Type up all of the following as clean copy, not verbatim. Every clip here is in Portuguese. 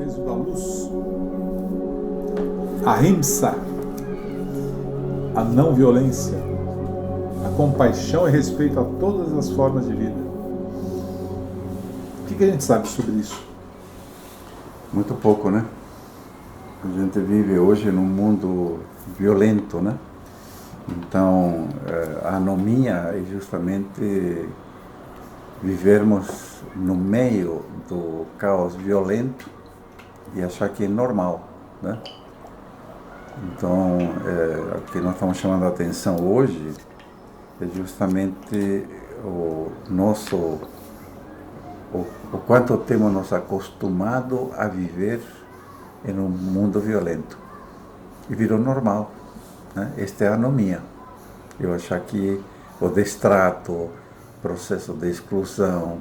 valores da luz, a ahimsa, a não violência, a compaixão e respeito a todas as formas de vida. O que a gente sabe sobre isso? Muito pouco, né? A gente vive hoje num mundo violento, né? Então, a anomia é justamente vivermos no meio do caos violento e achar que é normal, né? Então, o que nós estamos chamando a atenção hoje é justamente o quanto temos nos acostumado a viver em um mundo violento. E virou normal, né? Esta é a anomia. Eu achar que o destrato, processo de exclusão,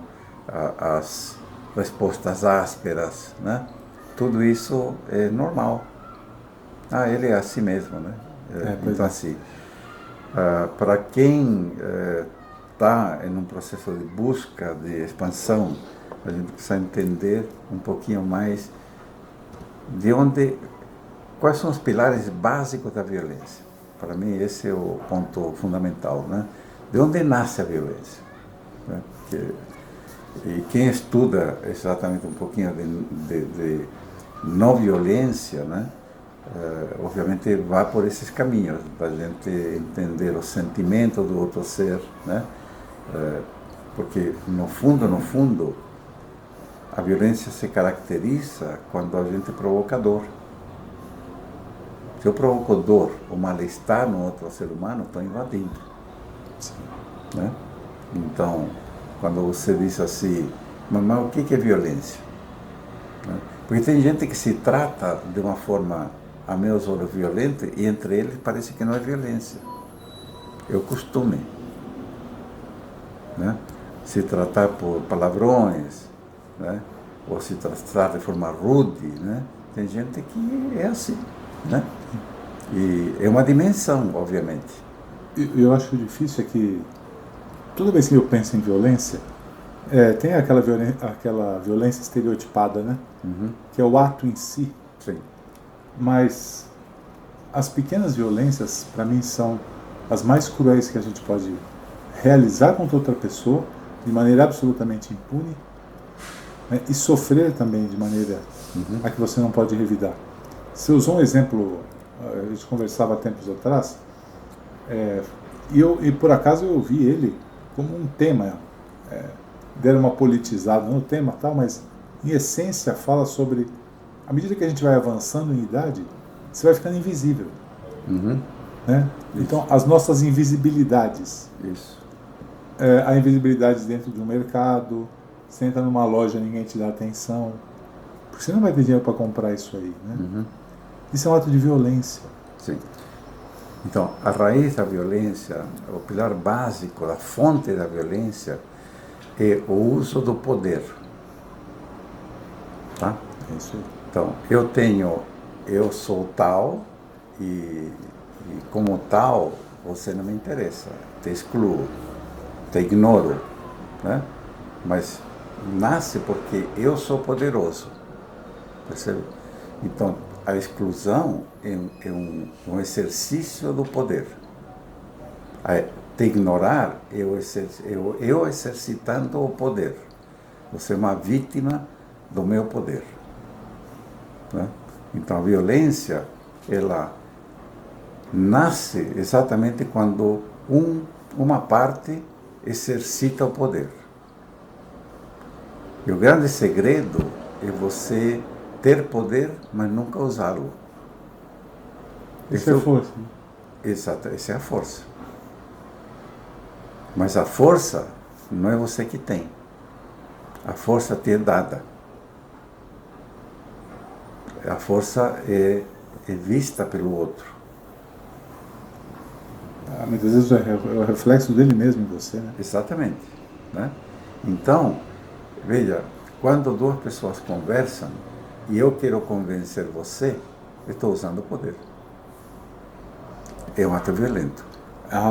as respostas ásperas, né? Tudo isso é normal. Ele é assim mesmo, né? Então, assim, para quem está em um processo de busca, de expansão, a gente precisa entender um pouquinho mais quais são os pilares básicos da violência. Para mim, esse é o ponto fundamental, né? De onde nasce a violência? Né? E quem estuda exatamente um pouquinho de não violência, né? Obviamente vai por esses caminhos, para a gente entender o sentimento do outro ser, né? Porque no fundo, a violência se caracteriza quando a gente provoca dor. Se eu provoco dor ou mal-estar no outro ser humano, estou invadindo. Sim. Né? Então, quando você diz assim, mas o que é violência? Né? Porque tem gente que se trata de uma forma, a meus olhos, violenta, e entre eles parece que não é violência. É o costume. Né? Se tratar por palavrões, né? Ou se tratar de forma rude, né? Tem gente que é assim, né? E é uma dimensão, obviamente. Eu acho difícil é que toda vez que eu penso em violência, tem aquela violência estereotipada, né? Uhum. Que é o ato em si. Sim. Mas as pequenas violências, para mim, são as mais cruéis que a gente pode realizar contra outra pessoa de maneira absolutamente impune, né? E sofrer também de maneira a que você não pode revidar. Você usou um exemplo, a gente conversava há tempos atrás, e por acaso eu ouvi ele como um tema, deram uma politizada no tema tal, mas em essência fala sobre, à medida que a gente vai avançando em idade, você vai ficando invisível. Uhum. Né? Então, as nossas invisibilidades. Isso. A invisibilidade dentro de um mercado, você entra numa loja, ninguém te dá atenção, porque você não vai ter dinheiro para comprar isso aí. Né? Uhum. Isso é um ato de violência. Sim. Então, a raiz da violência, o pilar básico, a fonte da violência, é o uso do poder. Tá? É isso aí. Então, eu sou tal e como tal, você não me interessa, te excluo, te ignoro, né? Mas nasce porque eu sou poderoso, percebe? Então, a exclusão é um exercício do poder. Te ignorar é eu exercitando o poder. Você é uma vítima do meu poder. Né? Então, a violência, ela nasce exatamente quando uma parte exercita o poder. E o grande segredo é você ter poder, mas nunca usá-lo. Isso é força. Né? Exato, essa é a força. Mas a força não é você que tem. A força te é dada. A força é vista pelo outro. Muitas vezes é o reflexo dele mesmo em você, né? Exatamente. Né? Então, veja, quando duas pessoas conversam e eu quero convencer você, eu estou usando o poder. É um ato violento.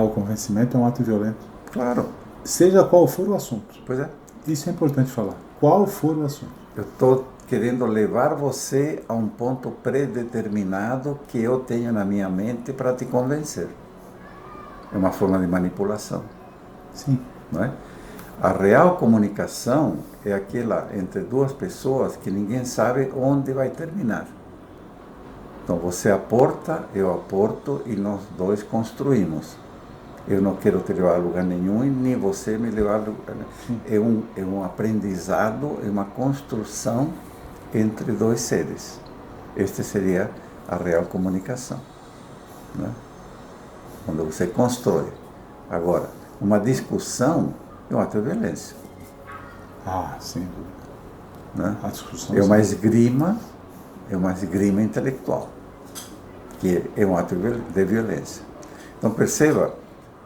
O convencimento é um ato violento. Claro. Seja qual for o assunto. Pois é. Isso é importante falar. Qual for o assunto. Eu estou querendo levar você a um ponto predeterminado que eu tenho na minha mente para te convencer. É uma forma de manipulação. Sim. Não é? A real comunicação é aquela entre duas pessoas que ninguém sabe onde vai terminar. Então você aporta, eu aporto e nós dois construímos. Eu não quero te levar a lugar nenhum e nem você me levar a lugar nenhum. É um aprendizado, é uma construção entre dois seres. Esta seria a real comunicação, né? Quando você constrói. Agora, uma discussão é um ato de violência. Ah, sem dúvida. Né? A discussão É uma esgrima intelectual, que é um ato de violência. Então perceba,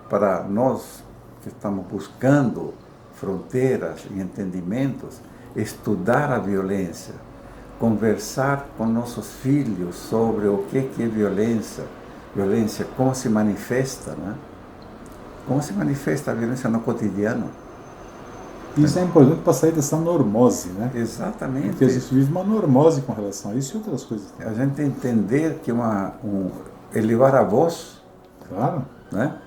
para nós que estamos buscando fronteiras e entendimentos, estudar a violência, conversar com nossos filhos sobre o que é violência, como se manifesta, né? Como se manifesta a violência no cotidiano. Isso é importante para sair dessa normose, né? Exatamente. Porque a gente vive uma normose com relação a isso e outras coisas. A gente entender que elevar a voz, Claro. né?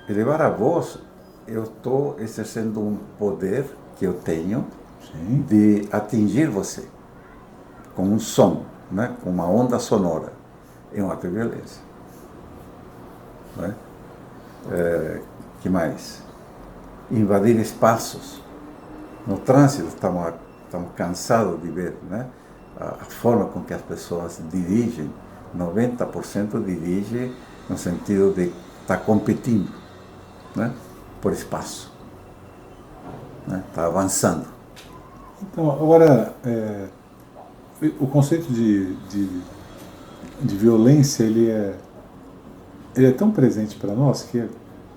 Elevar a voz, eu estou exercendo um poder que eu tenho, Sim. de atingir você com um som, né? Com uma onda sonora. É um ato de violência. Né? Que mais? Invadir espaços. No trânsito, estamos cansados de ver, né? A forma com que as pessoas dirigem. 90% dirige no sentido de estar competindo, né? Por espaço. Né? Está avançando. Então, agora, o conceito de violência, ele é tão presente para nós que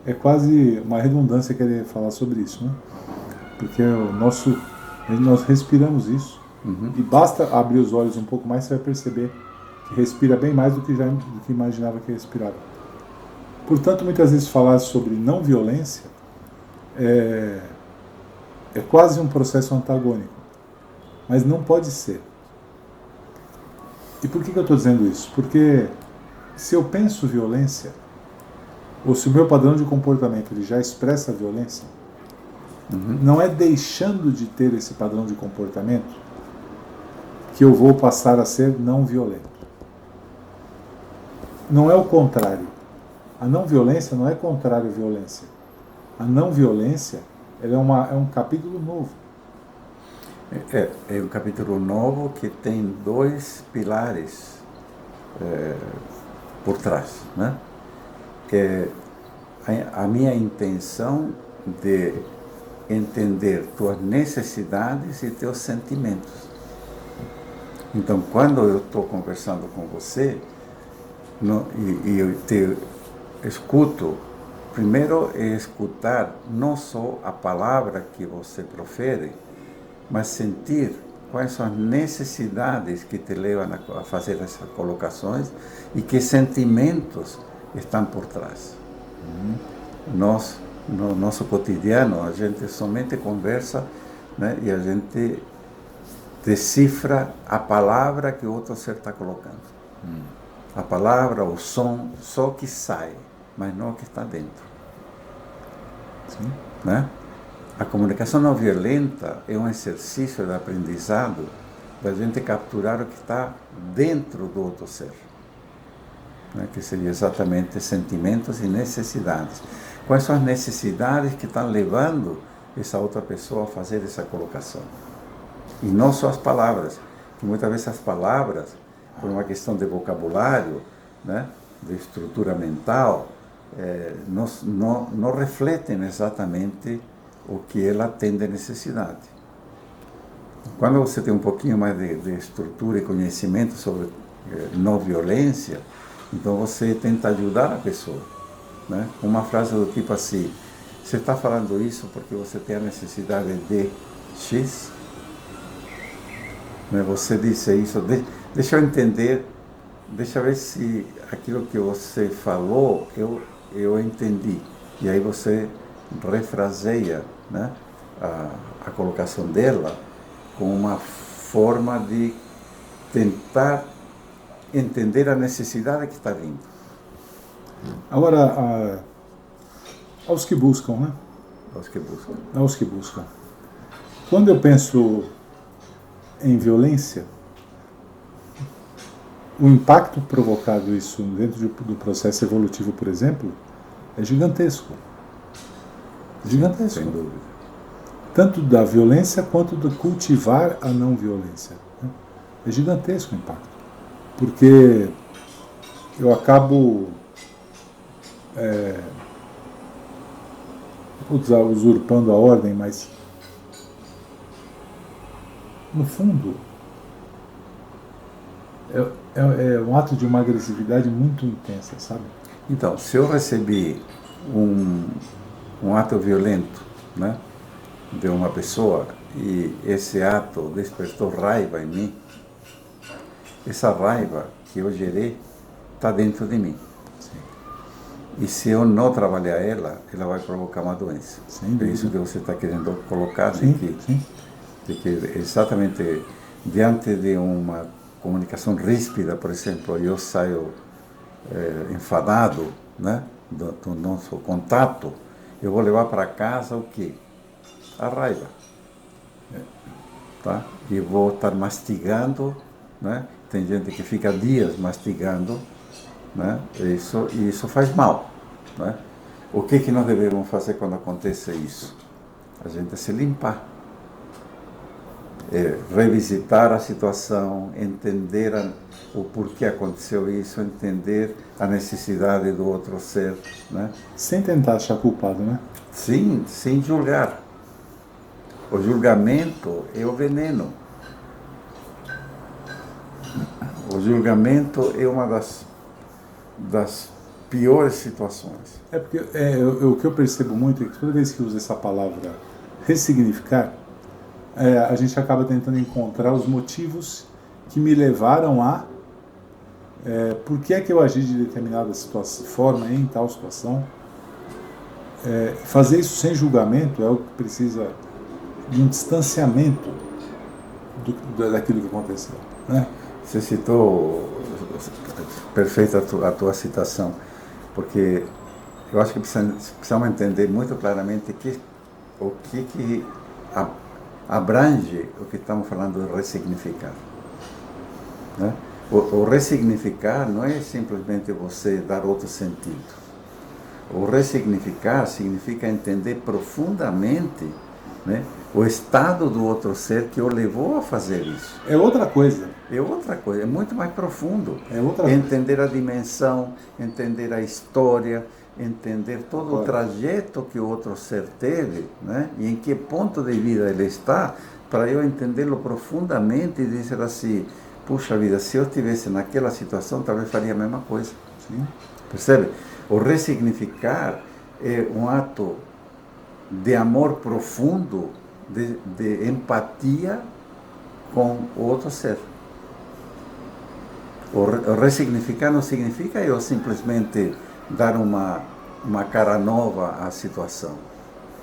é quase uma redundância querer falar sobre isso, né? Porque nós respiramos isso, e basta abrir os olhos um pouco mais, você vai perceber que respira bem mais do que imaginava que respirava. Portanto, muitas vezes falar sobre não violência é quase um processo antagônico, mas não pode ser. E por que eu estou dizendo isso? Porque se eu penso violência, ou se o meu padrão de comportamento ele já expressa violência, não é deixando de ter esse padrão de comportamento que eu vou passar a ser não violento. Não é o contrário. A não violência não é contrário à violência. A não violência ela é um capítulo novo. É um capítulo novo que tem dois pilares por trás, né? A minha intenção de entender tuas necessidades e teus sentimentos. Então, quando eu estou conversando com você e eu te escuto, primeiro é escutar não só a palavra que você profere, mas sentir quais são as necessidades que te levam a fazer essas colocações e que sentimentos estão por trás. Nós, no nosso cotidiano, a gente somente conversa, né, e a gente decifra a palavra que o outro ser está colocando. A palavra, o som, só que sai, mas não o que está dentro. Sim. Né? A comunicação não violenta é um exercício de aprendizado da gente capturar o que está dentro do outro ser, né? Que seria exatamente sentimentos e necessidades. Quais são as necessidades que estão levando essa outra pessoa a fazer essa colocação? E não só as palavras, que muitas vezes as palavras, por uma questão de vocabulário, né, de estrutura mental, não refletem exatamente o que ela tem de necessidade. Quando você tem um pouquinho mais de estrutura e conhecimento sobre não violência, então você tenta ajudar a pessoa, né? Uma frase do tipo assim: você está falando isso porque você tem a necessidade de X? Né? Você disse isso, deixa eu entender, deixa eu ver se aquilo que você falou eu entendi. E aí você refraseia, né, a colocação dela com uma forma de tentar entender a necessidade que está vindo. Agora, aos que buscam, né? Aos que buscam. Aos que buscam. Quando eu penso em violência, o impacto provocado isso dentro do processo evolutivo, por exemplo, é gigantesco. Gigantesco. Sem dúvida. Tanto da violência quanto do cultivar a não violência. É gigantesco o impacto. Porque eu acabo vou usar usurpando a ordem, mas no fundo é um ato de uma agressividade muito intensa, sabe? Então, se eu recebi um ato violento, né, de uma pessoa e esse ato despertou raiva em mim, essa raiva que eu gerei está dentro de mim. Sim. E se eu não trabalhar ela vai provocar uma doença. Sem É isso que você está querendo colocar, sim, de que exatamente diante de uma comunicação ríspida, por exemplo, eu saio enfadado, né, do nosso contato, eu vou levar para casa o quê? A raiva. Tá? E vou estar mastigando, né? Tem gente que fica dias mastigando, né? Isso faz mal, né? O que nós devemos fazer quando acontece isso? A gente se limpar, revisitar a situação, entender o porquê aconteceu isso, entender a necessidade do outro ser, né? Sem tentar achar culpado, né? Sim, sem julgar. O julgamento é o veneno. O julgamento é uma das piores situações. É porque o que eu percebo muito é que toda vez que usa essa palavra ressignificar, a gente acaba tentando encontrar os motivos que me levaram a por que é que eu agi de determinada forma em tal situação. Fazer isso sem julgamento é o que precisa de um distanciamento daquilo que aconteceu, né? Você citou, perfeita a tua citação, porque eu acho que precisamos entender muito claramente o que abrange o que estamos falando de ressignificar, né? O ressignificar não é simplesmente você dar outro sentido. O ressignificar significa entender profundamente, né, o estado do outro ser que o levou a fazer isso. É outra coisa. É outra coisa, é muito mais profundo. É outra entender a dimensão, entender a história, entender todo o trajeto que o outro ser teve, né, e em que ponto de vida ele está, para eu entendê-lo profundamente e dizer assim, puxa vida, se eu estivesse naquela situação, talvez faria a mesma coisa. Sim. Percebe? O ressignificar é um ato de amor profundo, de empatia com o outro ser. O ressignificar não significa eu simplesmente dar uma cara nova à situação.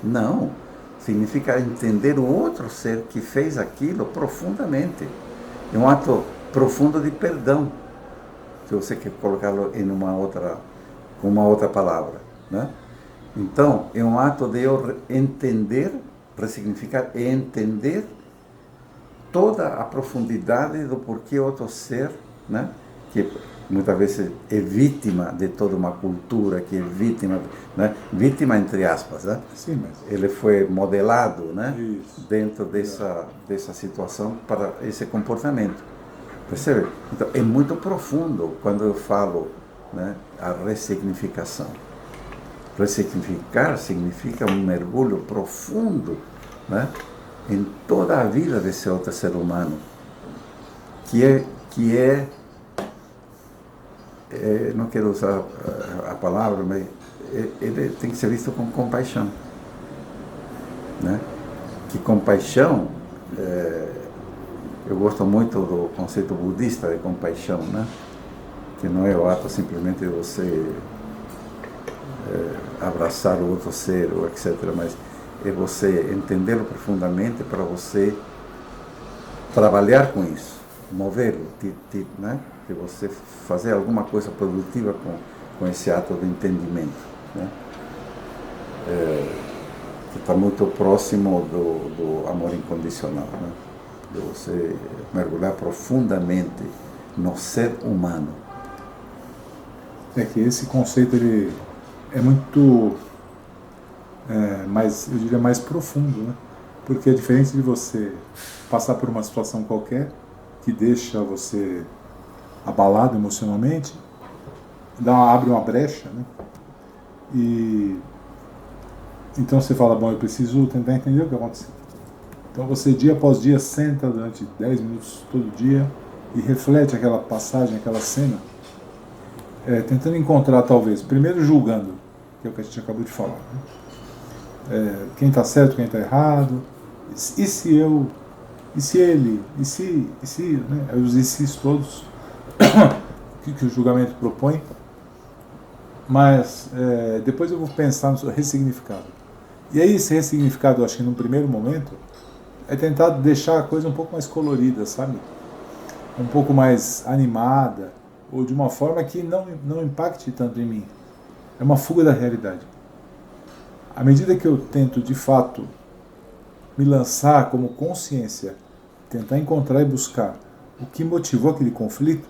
Não. Significa entender o outro ser que fez aquilo profundamente. É um ato profundo de perdão, se você quer colocá-lo em uma outra palavra, né? Então, é um ato de eu entender, ressignificar e entender toda a profundidade do porquê outro ser, né, que muitas vezes é vítima de toda uma cultura, que é vítima, né, vítima entre aspas, né? Sim, mas ele foi modelado, né, isso, dentro dessa situação para esse comportamento. Percebe? Então, é muito profundo quando eu falo, né, a ressignificação. Ressignificar significa um mergulho profundo, né, em toda a vida desse outro ser humano, que é não quero usar a palavra, mas ele tem que ser visto com compaixão, né? Que compaixão, eu gosto muito do conceito budista de compaixão, né? Que não é o ato simplesmente de você abraçar o outro ser, ou etc., mas é você entendê-lo profundamente para você trabalhar com isso, movê-lo, né? De você fazer alguma coisa produtiva com esse ato de entendimento, né? Que está muito próximo do amor incondicional, né? De você mergulhar profundamente no ser humano. É que esse conceito ele é muito, mais, eu diria, mais profundo, né? Porque é diferente de você passar por uma situação qualquer que deixa você abalado emocionalmente, abre uma brecha, né? E então você fala, bom, eu preciso tentar entender o que aconteceu. Então você, dia após dia, senta durante 10 minutos todo dia e reflete aquela passagem, aquela cena, tentando encontrar, talvez, primeiro julgando, que é o que a gente acabou de falar, né? Quem está certo, quem está errado, e se eu, e se ele, e se, né? Os e se todos que o julgamento propõe, mas depois eu vou pensar no seu ressignificado. E aí esse ressignificado, eu acho que num primeiro momento, é tentar deixar a coisa um pouco mais colorida, sabe? Um pouco mais animada, ou de uma forma que não impacte tanto em mim. É uma fuga da realidade. À medida que eu tento, de fato, me lançar como consciência, tentar encontrar e buscar o que motivou aquele conflito,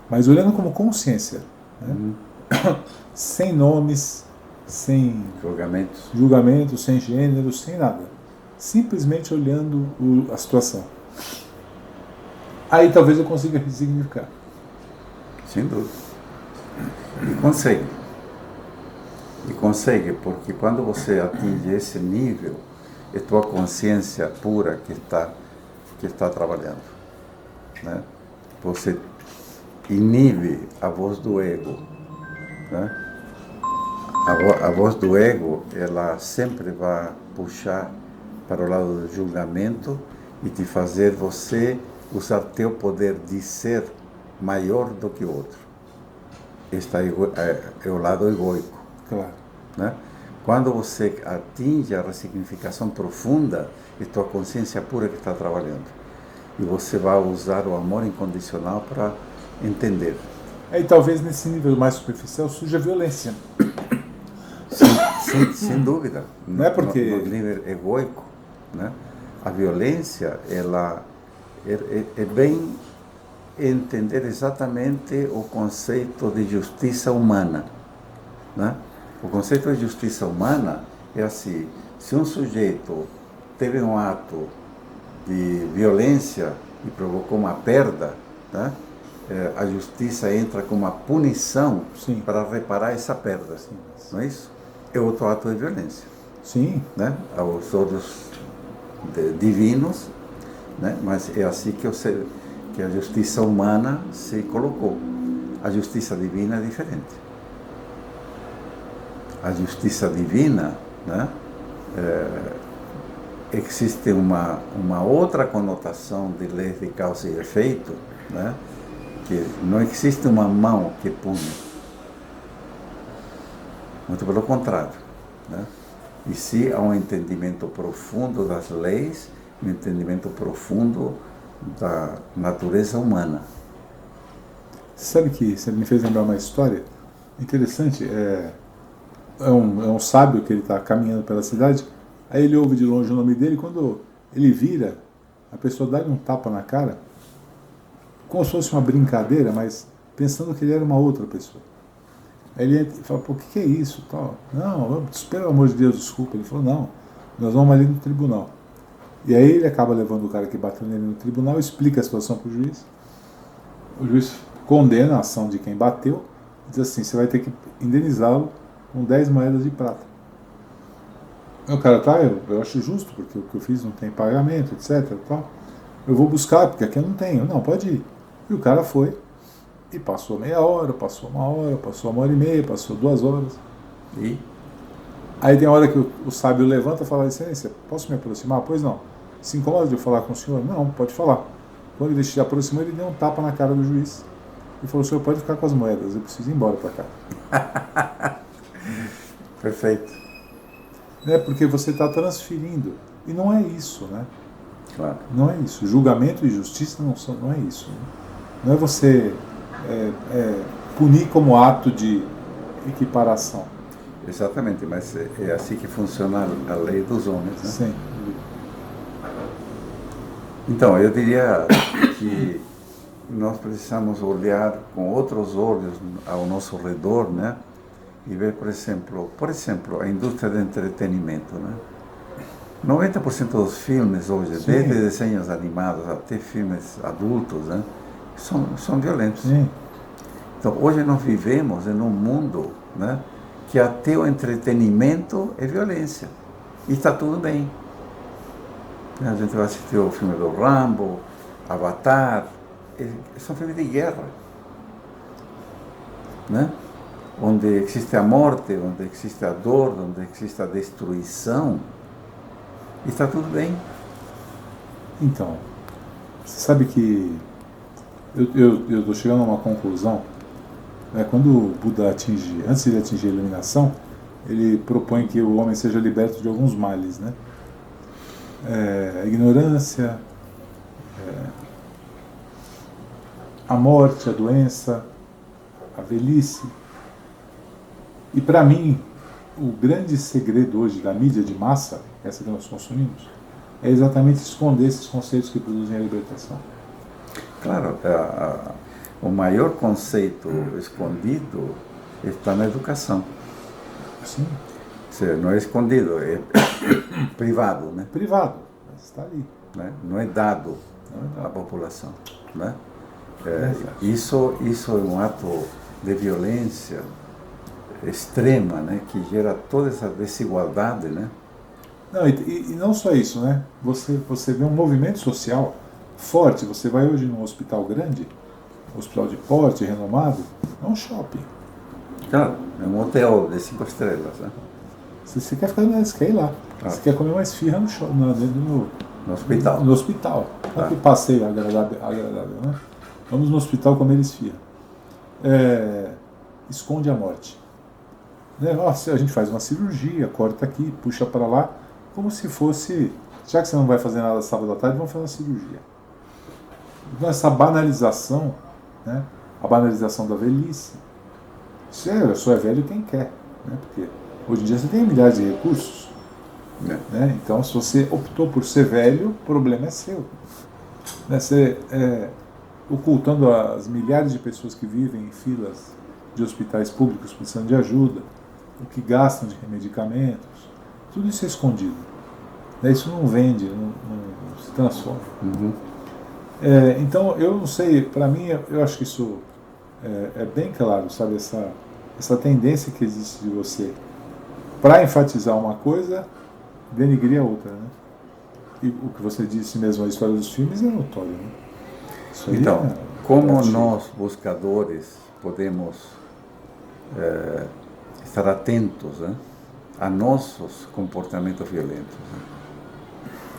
mas olhando como consciência, né? Sem nomes, sem julgamentos, sem gênero, sem nada. Simplesmente olhando a situação. Aí talvez eu consiga ressignificar. Sem dúvida. E consegue, porque quando você atinge esse nível, é tua consciência pura que está trabalhando, né? Você inibe a voz do ego, né? A voz do ego, ela sempre vai puxar para o lado do julgamento e te fazer você usar teu poder de ser maior do que o outro. Este é o lado egoico. Claro. Né? Quando você atinge a ressignificação profunda, é tua consciência pura que está trabalhando. E você vai usar o amor incondicional para entender. E talvez nesse nível mais superficial surja a violência. Sem dúvida. Não é porque... no nível egoico, né? A violência, ela é bem entender exatamente o conceito de justiça humana, né? O conceito de justiça humana é assim: se um sujeito teve um ato de violência e provocou uma perda, né? A justiça entra com uma punição. Sim. Para reparar essa perda. Sim. Não é isso? É outro ato de violência. Sim. Né? Aos olhos divinos, né? Mas é assim que a justiça humana se colocou. A justiça divina é diferente. A justiça divina, né? Existe uma outra conotação de lei de causa e efeito, né? Que não existe uma mão que pune. Muito pelo contrário, né? E sim há um entendimento profundo das leis, um entendimento profundo da natureza humana. Sabe que você me fez lembrar uma história interessante? É um sábio que ele está caminhando pela cidade, aí ele ouve de longe o nome dele, e quando ele vira, a pessoa dá-lhe um tapa na cara, como se fosse uma brincadeira, mas pensando que ele era uma outra pessoa. Aí ele fala, pô, o que é isso? Tal. Não, pelo amor de Deus, desculpa. Ele falou, não, nós vamos ali no tribunal. E aí ele acaba levando o cara que bateu nele no tribunal, explica a situação para o juiz. O juiz condena a ação de quem bateu, diz assim, você vai ter que indenizá-lo com 10 moedas de prata. Aí o cara, tá, eu acho justo, porque o que eu fiz não tem pagamento, etc. Tal. Eu vou buscar, porque aqui eu não tenho. Não, pode ir. E o cara foi. E passou meia hora, passou uma hora, passou 1h30, passou 2 horas. E aí tem a hora que o sábio levanta e fala, excelência, posso me aproximar? Pois não. Se incomoda de eu falar com o senhor? Não, pode falar. Quando ele se aproximou, ele deu um tapa na cara do juiz. E falou, o senhor pode ficar com as moedas, eu preciso ir embora para cá. Perfeito. Porque você está transferindo. E não é isso, né? Claro. Não é isso. Julgamento e justiça não é isso. Não é você punir como ato de equiparação. Exatamente, mas é assim que funciona a lei dos homens, né? Sim. Então, eu diria que nós precisamos olhar com outros olhos ao nosso redor, né? E ver, por exemplo, a indústria de entretenimento, né? 90% dos filmes hoje, Sim. desde desenhos animados até filmes adultos, né? São violentos. Sim. Então, hoje nós vivemos em um mundo, né, que até o entretenimento é violência. E está tudo bem. A gente vai assistir o filme do Rambo, Avatar, são filmes de guerra, né? Onde existe a morte, onde existe a dor, onde existe a destruição, e está tudo bem. Então, você sabe que eu estou chegando a uma conclusão, né? Quando o Buda antes de atingir a iluminação, ele propõe que o homem seja liberto de alguns males, né? A ignorância, a morte, a doença, a velhice. E para mim, o grande segredo hoje da mídia de massa, essa que nós consumimos, é exatamente esconder esses conceitos que produzem a libertação. Claro, o maior conceito escondido está na educação. Sim. Não é escondido, é privado, né? Privado, mas está ali. Né? Não é dado à população, né? Isso é um ato de violência extrema, né? Que gera toda essa desigualdade, né? Não, e não só isso, né? Você vê um movimento social forte. Você vai hoje num hospital grande, um hospital de porte, renomado, é um shopping. Claro, é um hotel de 5 estrelas, né? Você quer ficar você quer ir lá. Você quer comer uma esfirra no shopping, no hospital. No hospital. Olha que passeio agradável, né? Vamos no hospital comer esfirra. Esconde a morte. Né? Nossa, a gente faz uma cirurgia, corta aqui, puxa para lá, como se fosse, já que você não vai fazer nada sábado à tarde, vamos fazer uma cirurgia. Então, essa banalização, né? A banalização da velhice. Só é velho quem quer, né? Porque hoje em dia você tem milhares de recursos, né? Então, se você optou por ser velho, o problema é seu. Né? Você ocultando as milhares de pessoas que vivem em filas de hospitais públicos precisando de ajuda, o que gastam de medicamentos, tudo isso é escondido. Né? Isso não vende, não se transforma. Uhum. Então, eu não sei, para mim, eu acho que isso é bem claro, sabe? Essa tendência que existe de você, para enfatizar uma coisa, denigrir a outra, né? E o que você disse mesmo, a história dos filmes é notório, né? Então, como nós, buscadores, podemos estar atentos, né, a nossos comportamentos violentos, né?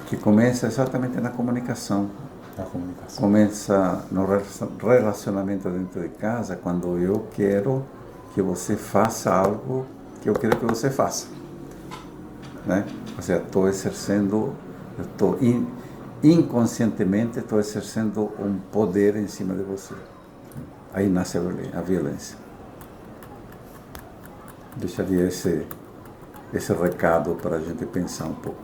Que começa exatamente na comunicação. Começa no relacionamento dentro de casa, quando eu quero que você faça algo que eu quero que você faça, né? Ou seja, inconscientemente estou exercendo um poder em cima de você. Aí nasce a violência. Deixaria esse recado para a gente pensar um pouco.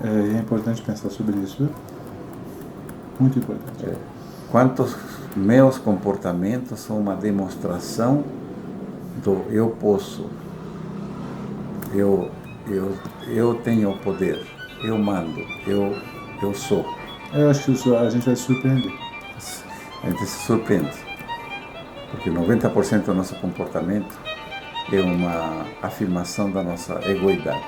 É importante pensar sobre isso, viu? Muito importante. Quantos meus comportamentos são uma demonstração do eu posso, eu tenho o poder, eu mando, eu sou. Eu acho que a gente vai se surpreender. A gente se surpreende, porque 90% do nosso comportamento é uma afirmação da nossa egoidade.